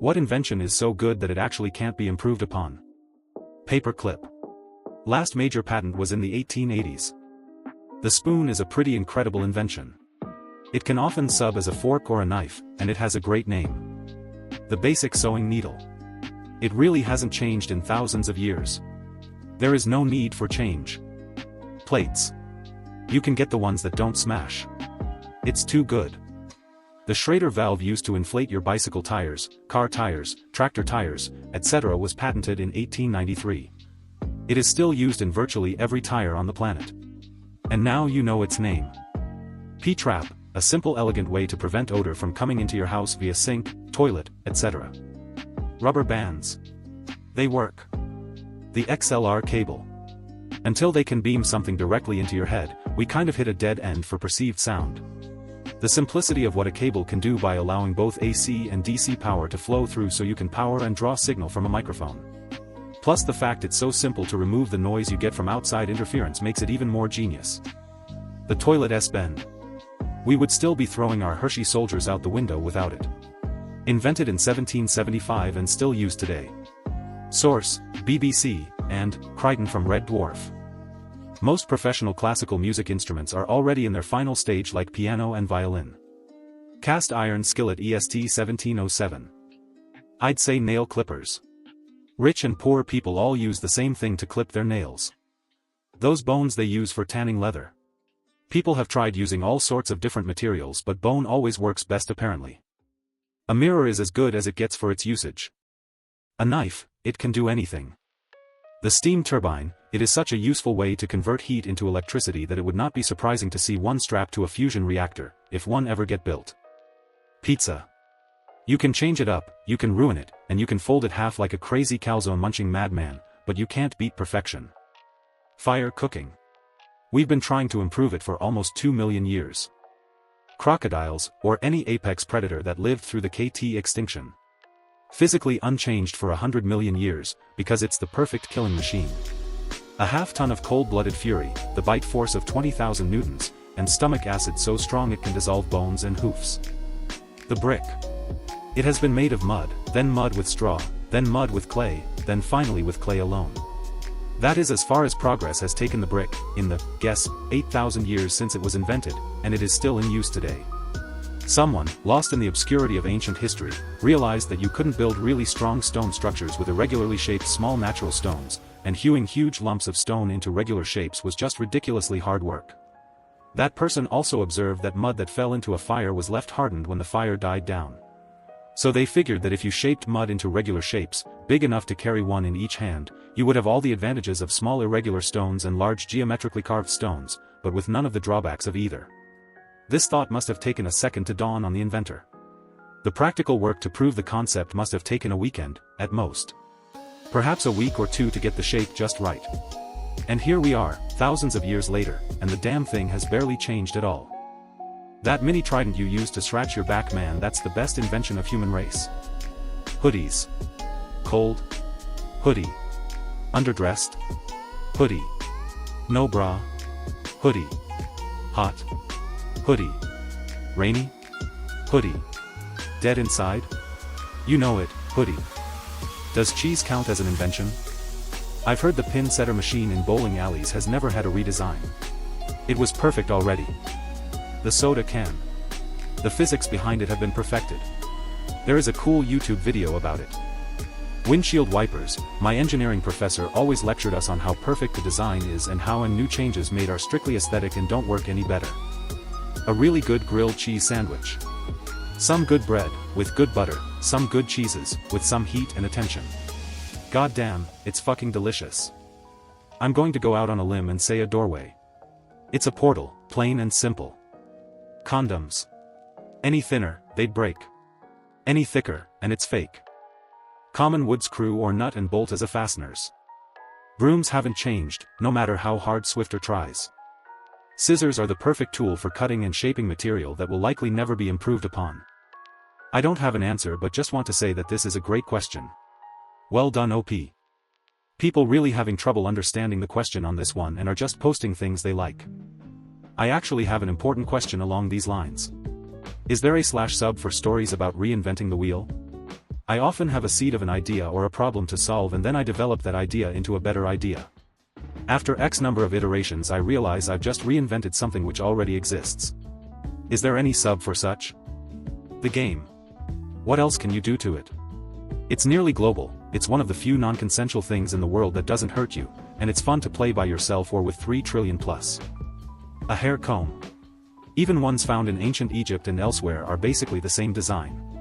What invention is so good that it actually can't be improved upon? Paper clip. Last major patent was in the 1880s. The spoon is a pretty incredible invention. It can often sub as a fork or a knife, and it has a great name. The basic sewing needle. It really hasn't changed in thousands of years. There is no need for change. Plates. You can get the ones that don't smash. It's too good. The Schrader valve used to inflate your bicycle tires, car tires, tractor tires, etc. was patented in 1893. It is still used in virtually every tire on the planet. And now you know its name. P-trap, a simple elegant way to prevent odor from coming into your house via sink, toilet, etc. Rubber bands. They work. The XLR cable. Until they can beam something directly into your head, we kind of hit a dead end for perceived sound. The simplicity of what a cable can do by allowing both AC and DC power to flow through so you can power and draw signal from a microphone. Plus the fact it's so simple to remove the noise you get from outside interference makes it even more genius. The toilet S-bend. We would still be throwing our Hershey soldiers out the window without it. Invented in 1775 and still used today. Source, BBC, and Crichton from Red Dwarf. Most professional classical music instruments are already in their final stage like piano and violin. Cast iron skillet EST 1707. I'd say nail clippers. Rich and poor people all use the same thing to clip their nails. Those bones they use for tanning leather. People have tried using all sorts of different materials but bone always works best apparently. A mirror is as good as it gets for its usage. A knife, it can do anything. The steam turbine, it is such a useful way to convert heat into electricity that it would not be surprising to see one strapped to a fusion reactor, if one ever get built. Pizza. You can change it up, you can ruin it, and you can fold it half like a crazy calzone-munching madman, but you can't beat perfection. Fire cooking. We've been trying to improve it for almost 2 million years. Crocodiles, or any apex predator that lived through the KT extinction. Physically unchanged for 100 million years, because it's the perfect killing machine. A half-ton of cold-blooded fury, the bite force of 20,000 newtons, and stomach acid so strong it can dissolve bones and hoofs. The brick. It has been made of mud, then mud with straw, then mud with clay, then finally with clay alone. That is as far as progress has taken the brick, in the, guess, 8,000 years since it was invented, and it is still in use today. Someone, lost in the obscurity of ancient history, realized that you couldn't build really strong stone structures with irregularly shaped small natural stones, and hewing huge lumps of stone into regular shapes was just ridiculously hard work. That person also observed that mud that fell into a fire was left hardened when the fire died down. So they figured that if you shaped mud into regular shapes, big enough to carry one in each hand, you would have all the advantages of small irregular stones and large geometrically carved stones, but with none of the drawbacks of either. This thought must have taken a second to dawn on the inventor. The practical work to prove the concept must have taken a weekend, at most. Perhaps a week or two to get the shape just right. And here we are, thousands of years later, and the damn thing has barely changed at all. That mini trident you use to scratch your back, man, that's the best invention of human race. Hoodies. Cold. Hoodie. Underdressed. Hoodie. No bra. Hoodie. Hot. Hoodie. Rainy? Hoodie. Dead inside? You know it, hoodie. Does cheese count as an invention? I've heard the pin setter machine in bowling alleys has never had a redesign. It was perfect already. The soda can. The physics behind it have been perfected. There is a cool YouTube video about it. Windshield wipers, my engineering professor always lectured us on how perfect the design is and how new changes made are strictly aesthetic and don't work any better. A really good grilled cheese sandwich. Some good bread, with good butter, some good cheeses, with some heat and attention. God damn, it's fucking delicious. I'm going to go out on a limb and say a doorway. It's a portal, plain and simple. Condoms. Any thinner, they'd break. Any thicker, and it's fake. Common wood screw or nut and bolt as a fasteners. Brooms haven't changed, no matter how hard Swifter tries. Scissors are the perfect tool for cutting and shaping material that will likely never be improved upon. I don't have an answer but just want to say that this is a great question. Well done OP. People really having trouble understanding the question on this one and are just posting things they like. I actually have an important question along these lines. Is there a /sub for stories about reinventing the wheel? I often have a seed of an idea or a problem to solve, and then I develop that idea into a better idea. After X number of iterations, I realize I've just reinvented something which already exists. Is there any sub for such? The game. What else can you do to it? It's nearly global, it's one of the few non-consensual things in the world that doesn't hurt you, and it's fun to play by yourself or with 3 trillion plus. A hair comb. Even ones found in ancient Egypt and elsewhere are basically the same design.